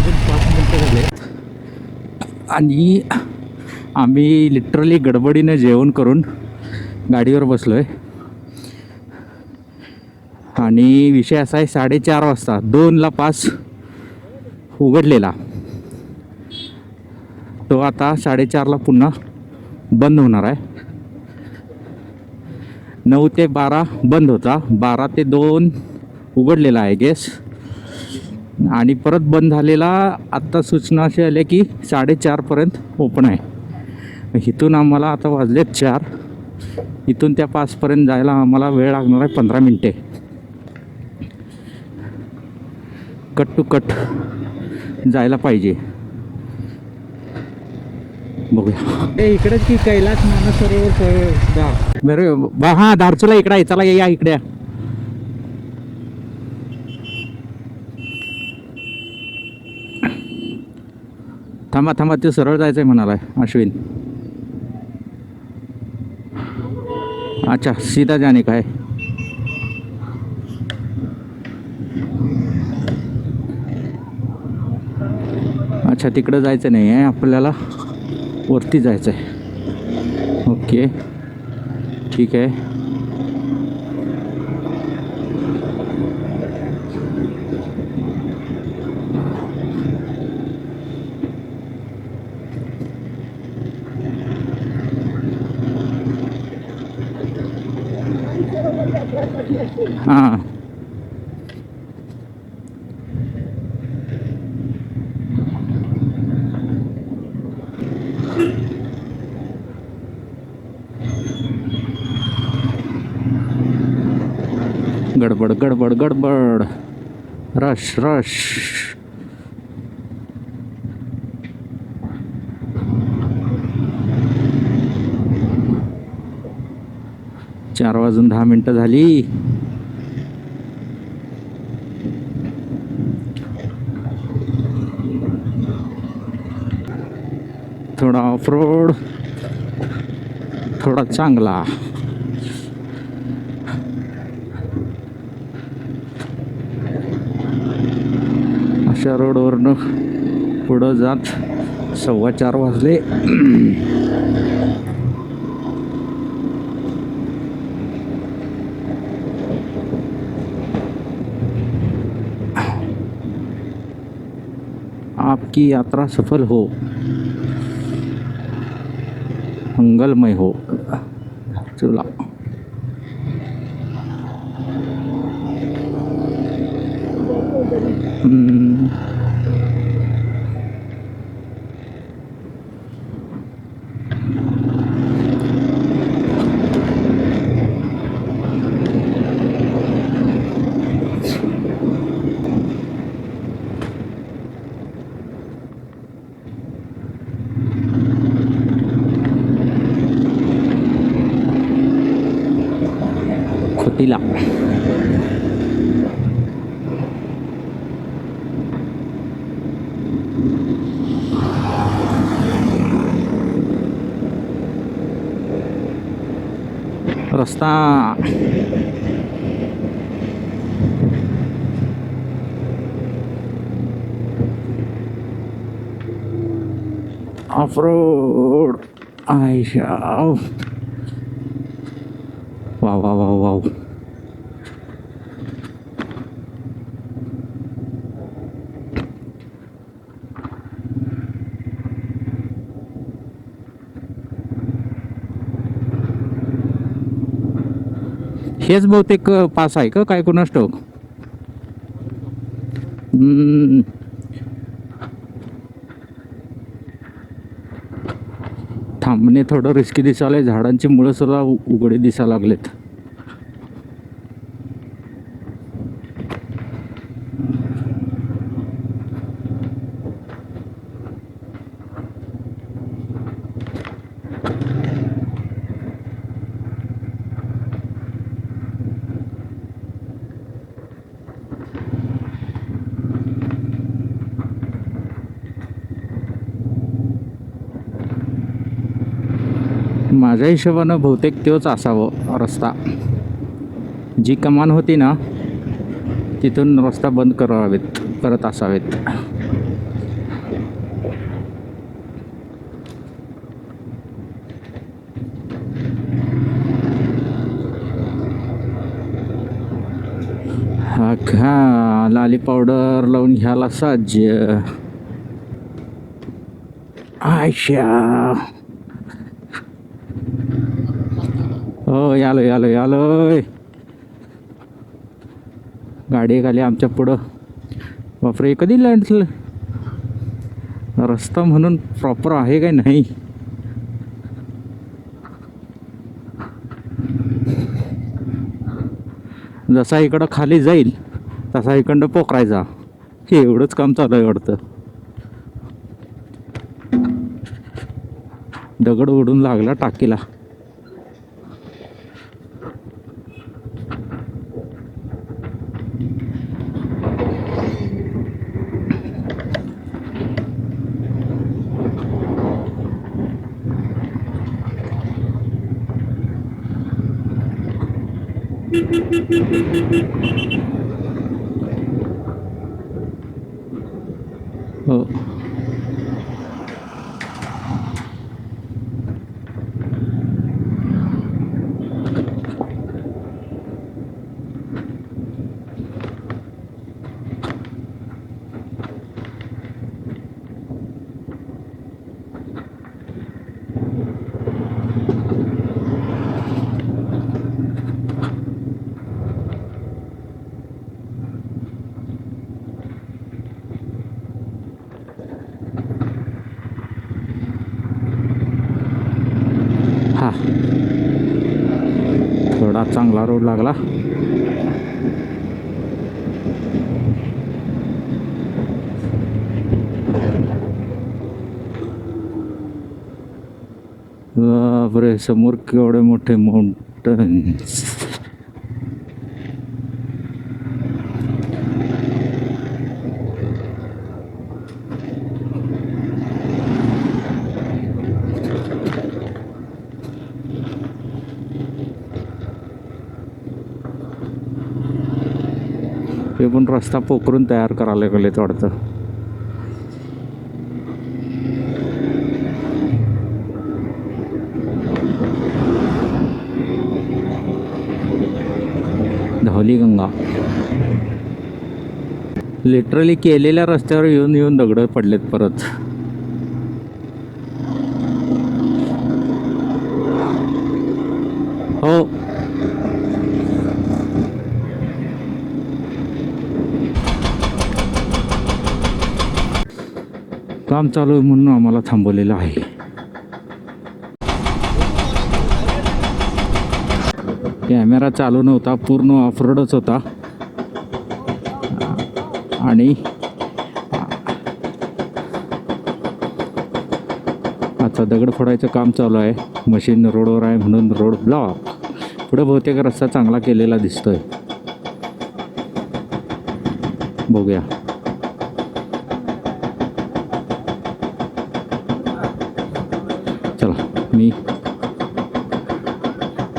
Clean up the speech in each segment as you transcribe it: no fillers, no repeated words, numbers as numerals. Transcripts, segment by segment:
वाजून 5 मिनटं झाले आणि आम्ही लिटरली गडबडीने जेवण करून गाडीवर बसलो आहे. आणि विषय असा आहे, 4:30 वाजता 2ला पास उघडलेला, तो आता 4:30ला पुन्हा बंद होणार आहे. 9 ते 12 बंद होता, 12 ते 2 उघडलेला आहे गेस, आणि परत बंद झालेला. आत्ता सूचना अशी आली की 4:30पर्यंत ओपन आहे. इथून आम्हाला आता वाजलेत 4, इथून त्या पासपर्यंत जायला आम्हाला वेळ लागणार आहे 15 मिनटे. कट टू कट जायला पाहिजे. बघूया. ते इकडेच की कैलास मानसरोवर बरं हां, धारचूला इकडे आहे. चला या इकडे. थांबा थांबा, ते सरळ जायचं आहे म्हणाला अश्विन. अच्छा, सीधा जाने का है. अच्छा, तिकडं जायचं नाही आहे आपल्याला, वरती जायचं आहे. ओके, ठीक आहे. हां, गडबड गडबड गडबड, रश रश. चार वाजून 10 मिनटं झाली. थोडा ऑफ रोड, थोडा चांगला. अशा रोडवरनं पुढं जात 4:15 वाजले. आपकी यात्रा सफल हो, मंगलमय हो. चला. खोतीला. रस्ता of road. Ayesha, wow wow wow wow. हेच बहुतेक पास आहे का काय, कोणास ठाऊक. थांबणे थोडं रिस्की दिसायला, झाडांची मुळं सुद्धा उघडे दिसायला लागलेत. माझ्या हिशोबानं बहुतेक तोच असावं रस्ता. जी कमान होती ना, तिथून रस्ता बंद करत असावेत. घ्या लाली पावडर लावून घ्यायला सज्ज. आयशा हो यालो यालो यालोय. गाडी खाली आमच्या पुढं. बापरे कधी लँड रस्ता म्हणून प्रॉपर आहे काय नाही. जसा इकडं खाली जाईल तसा इकडं पोखरायचा. एवढंच काम चालू आहे वाटतं. दगड उडून लागला टाकीला. हो हा थोडा चांगला रोड लागला. बापरे समोर केवढे मोठे माउंटन्स. हे पण रस्ता पोखरून तयार करायला गेलेत वाटतं. धौली गंगा लिटरली केलेल्या रस्त्यावर येऊन येऊन दगड पडलेत परत. हो काम चालू आहे म्हणून आम्हाला थांबवलेलं आहे. कॅमेरा चालू नव्हता. पूर्ण ऑफरोडच होता. आणि आता दगड फोडायचं काम चालू आहे. मशीन रोडवर आहे म्हणून रोड ब्लॉक. पुढे बहुतेक रस्ता चांगला केलेला दिसतोय. बघूया. चला मी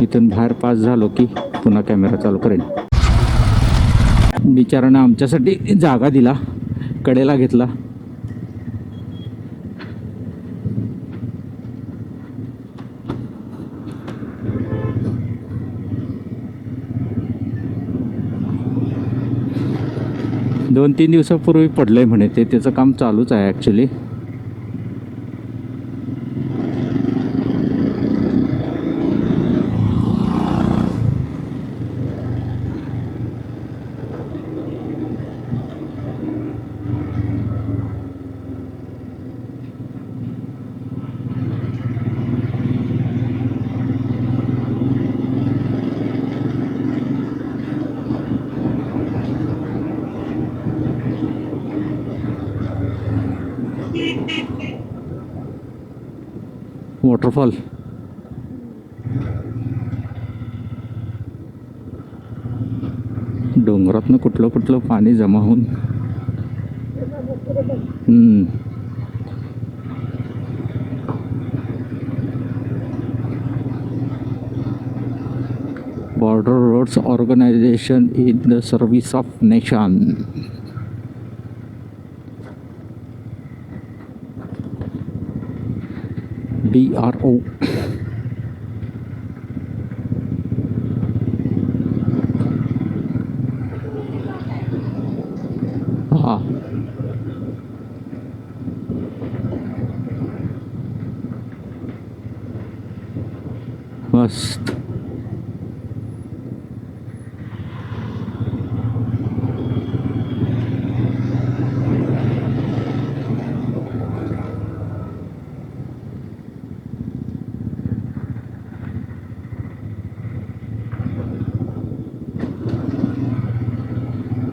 इथून बाहेर पास झालो की पुन्हा कॅमेरा चालू करेन. बिचारानं आमच्यासाठी जागा दिला. कडेला घेतला. दोन तीन दिवसापूर्वी पडलंय म्हणे ते. त्याचं काम चालूच आहे ॲक्च्युली. वॉटरफॉल डोंगरातनं कुठलं कुठलं पाणी जमा होऊन border roads organisation in the service of nation. BRO. मस्त.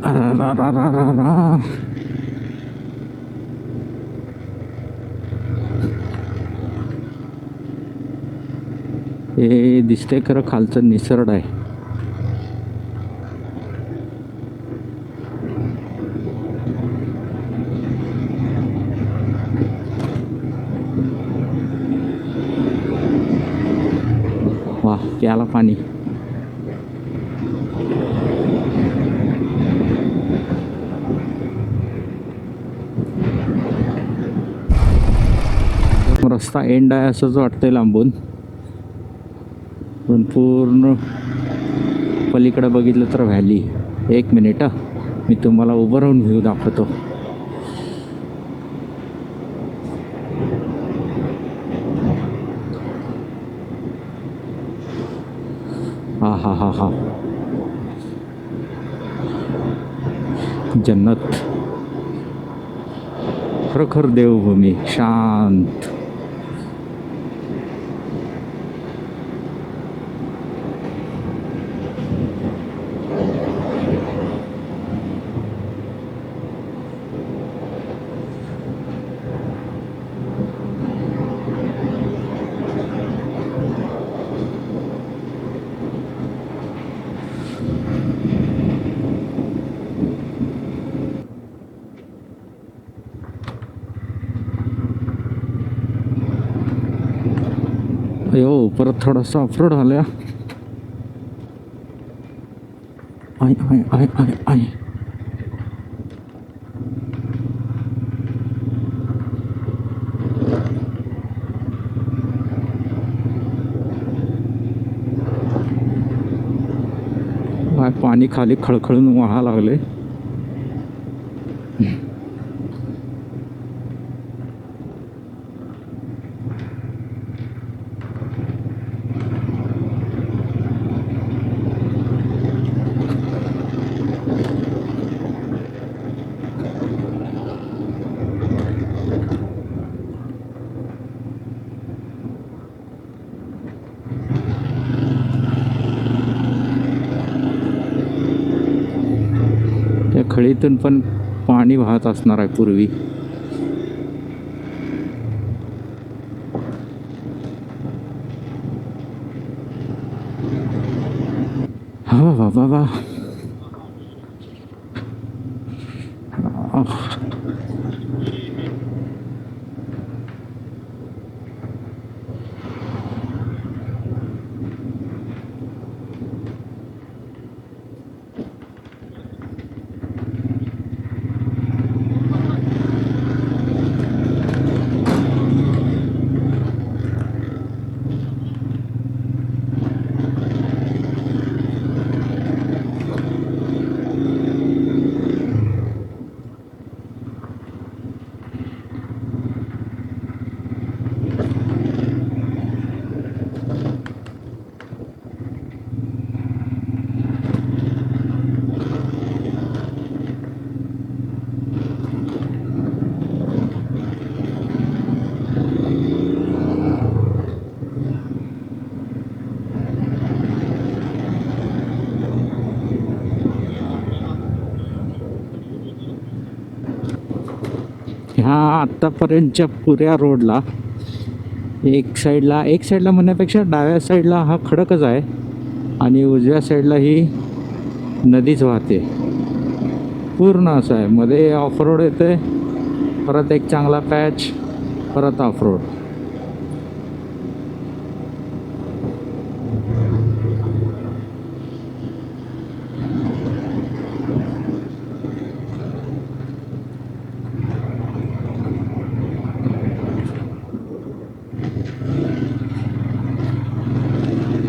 अरारारारारा. हे दिसतंय खरं खालचं निसर्ड आहे. वा, प्याला पाणी. रस्ता एंड आहे असंच वाटतंय लांबून, पण पूर्ण पलीकडे बघितलं तर व्हॅली. एक मिनिट, मी तुम्हाला उभं राहून व्ह्यू दाखवतो. हा हा हा हा, जन्नत. खरोखर देवभूमी, शांत. अयो, परत थोडासा ऑफरोड झाला. I I I I I. पाणी खाली खळखळून वाहा लागले. त्या खळीतून पण पाणी वाहत असणार आहे पूर्वी. हा वा वा वा. ह्या आत्तापर्यंतच्या पुऱ्या रोडला एक साईडला म्हणण्यापेक्षा डाव्या साईडला हा खडकच आहे आणि उजव्या साईडला ही नदीच वाहते. पूर्ण असं आहे. मध्ये ऑफरोड येते, परत एक चांगला पॅच, परत ऑफरोड.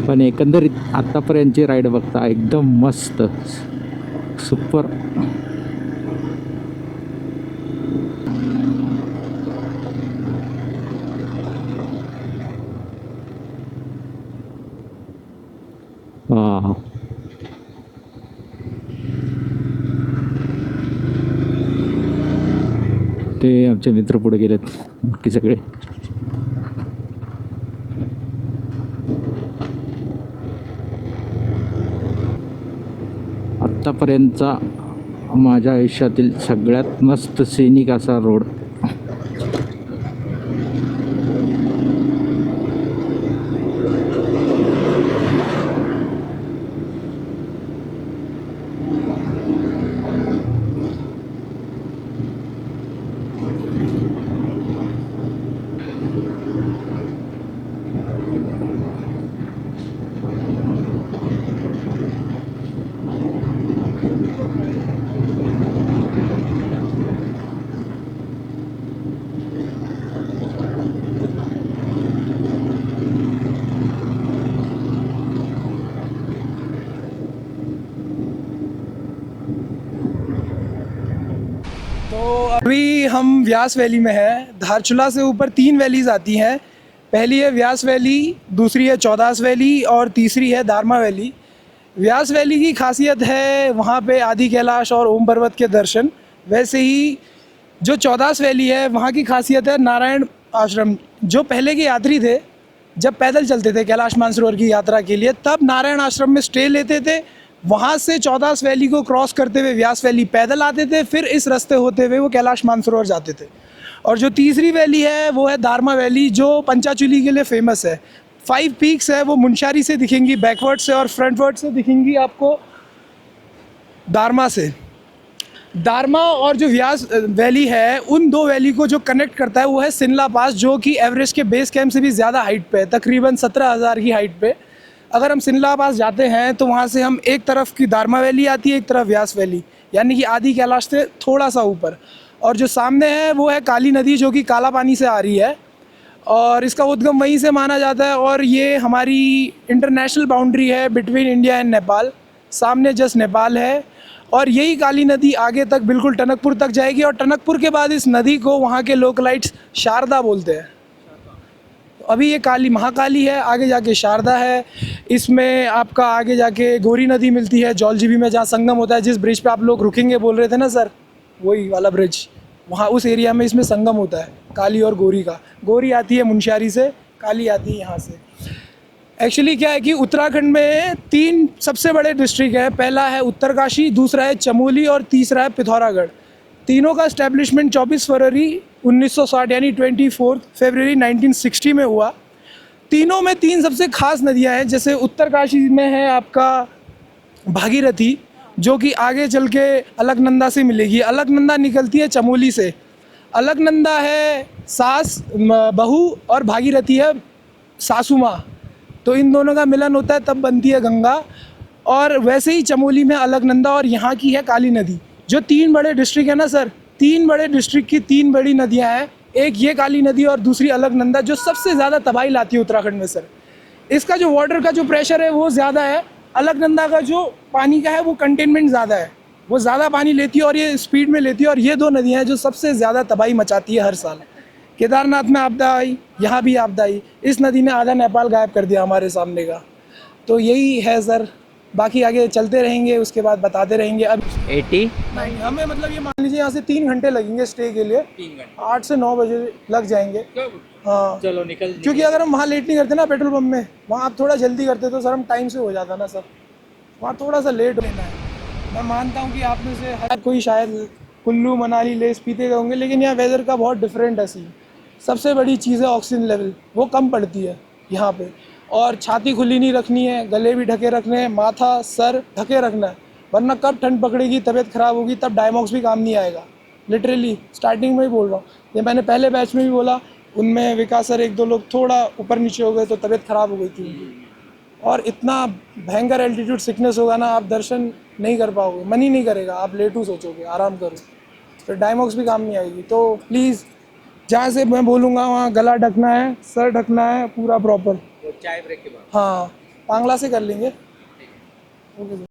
पण एकंदरीत आत्तापर्यंतची राईड बघता एकदम मस्त, सुपर. ते आमचे मित्र पुढे गेलेत बाकी सगळे. आत्तापर्यंतचा माझ्या आयुष्यातील सगळ्यात मस्त सैनिक असा रोड. तो अभी हम व्यास वैली में हैं. धारचूला से ऊपर 3 वैलीज आती हैं. पहली है व्यास वैली, दूसरी है चौदास वैली और तीसरी है दारमा वैली. व्यास वैली की खासियत है वहाँ पे आदि कैलाश और ओम पर्वत के दर्शन. वैसे ही जो चौदास वैली है वहाँ की खासियत है नारायण आश्रम. जो पहले के यात्री थे जब पैदल चलते थे कैलाश मानसरोवर की यात्रा के लिए, तब नारायण आश्रम में स्टे लेते थे. वहाँ से चौदास वैली को क्रॉस करते हुए व्यास वैली पैदल आते थे, फिर इस रास्ते होते हुए वो कैलाश मानसरोवर जाते थे. और जो तीसरी वैली है वो है दारमा वैली, जो पंचाचूली के लिए फेमस है. 5 पीक्स है, वो मुंशारी से दिखेंगी बैकवर्ड से, और फ्रंटवर्ड से दिखेंगी आपको दारमा से. दारमा और जो व्यास वैली है, उन 2 वैली को जो कनेक्ट करता है वो है सिनला पास, जो कि एवरेस्ट के बेस कैंप से भी ज़्यादा हाइट पे है, तकरीबन 17,000 की हाइट पे. अगर हम सिनला पास जाते हैं तो वहाँ से हम एक तरफ की दारमा वैली आती है, एक तरफ व्यास वैली, यानी कि आदि कैलाश से थोड़ा सा ऊपर. और जो सामने है वो है काली नदी, जो कि काला पानी से आ रही है और इसका उद्गम वहीं से माना जाता है. और ये हमारी इंटरनेशनल बाउंड्री है बिटवीन इंडिया एंड नेपाल. सामने जस्ट नेपाल है और यही काली नदी आगे तक बिल्कुल टनकपुर तक जाएगी. और टनकपुर के बाद इस नदी को वहाँ के लोकलाइट्स शारदा बोलते हैं. अभी ये काली महाकाली है, आगे जाके शारदा है. इसमें आपका आगे जाके गौरी नदी मिलती है जौलजीबी में, जहाँ संगम होता है. जिस ब्रिज पे आप लोग रुकेंगे बोल रहे थे ना सर, वही वाला ब्रिज, वहाँ उस एरिया में इसमें संगम होता है काली और गौरी का. गौरी आती है मुंशारी से, काली आती है यहाँ से. एक्चुअली क्या है कि उत्तराखंड में 3 सबसे बड़े डिस्ट्रिक्ट हैं. पहला है उत्तरकाशी, दूसरा है चमोली और तीसरा है पिथौरागढ़. तीनों का इस्टेब्लिशमेंट 24 फरवरी 1960 यानी 24 फरवरी 1960 में हुआ. तीनों में 3 सबसे खास नदियां हैं. जैसे उत्तरकाशी में है आपका भागीरथी, जो कि आगे चल के अलकनंदा से मिलेगी. अलकनंदा निकलती है चमोली से. अलकनंदा है सास बहू और भागीरथी है सासू माँ. तो इन दोनों का मिलन होता है तब बनती है गंगा. और वैसे ही चमोली में अलकनंदा और यहाँ की है काली नदी. जो 3 बड़े डिस्ट्रिक्ट है ना सर, 3 बड़े डिस्ट्रिक्ट की 3 बड़ी नदियाँ हैं. एक ये काली नदी और दूसरी अलकनंदा, जो सबसे ज़्यादा तबाही लाती है उत्तराखंड में सर. इसका जो वाटर का जो प्रेशर है वो ज़्यादा है. अलकनंदा का जो पानी का है वो कंटेनमेंट ज़्यादा है, वो ज़्यादा पानी लेती है और ये स्पीड में लेती है. और ये 2 नदियाँ हैं जो सबसे ज़्यादा तबाही मचाती है हर साल. केदारनाथ में आपदा आई, यहाँ भी आपदा आई. इस नदी ने आधा नेपाल गायब कर दिया हमारे सामने का. तो यही है सर. बाकी आगे चलते रहेंगे, उसके बाद बताते रहेंगे. अब 80 नहीं, हमें मतलब ये मान लीजिए यहाँ से 3 घंटे लगेंगे स्टे के लिए. 8 से 9 बजे लग जाएंगे. हाँ चलो निकल. क्योंकि अगर हम वहाँ लेट नहीं करते ना पेट्रोल पंप में, वहाँ आप थोड़ा जल्दी करते तो सर हम टाइम से हो जाता ना सर. वहाँ थोड़ा सा लेट लेना है. मैं मानता हूँ कि आप में से हर कोई शायद कुल्लू मनाली लेस पीते गए होंगे, लेकिन यहाँ वेदर का बहुत डिफरेंट है सीन. सबसे बड़ी चीज़ है ऑक्सीजन लेवल, वो कम पड़ती है यहाँ पे. और छाती खुली नहीं रखनी है, गले भी ढके रखने हैं, माथा सर ढके रखना है, वरना कब ठंड पकड़ेगी, तबीयत ख़राब होगी, तब डायमॉक्स भी काम नहीं आएगा. लिटरली स्टार्टिंग में ही बोल रहा हूँ. ये मैंने पहले बैच में भी बोला, उनमें विकास सर 1-2 लोग थोड़ा ऊपर नीचे हो गए तो तबीयत ख़राब हो गई थी उनकी. और इतना भयंकर एल्टीट्यूड सिकनेस होगा ना, आप दर्शन नहीं कर पाओगे, मन ही नहीं करेगा, आप लेटू सोचोगे आराम करो, तो डायमॉक्स भी काम नहीं आएगी. तो प्लीज़ जहाँ से मैं बोलूँगा वहाँ गला ढकना है, सर ढकना है पूरा प्रॉपर. चाय ब्रेक के बाद हाँ, पांगला से कर लेंगे. Okay sir.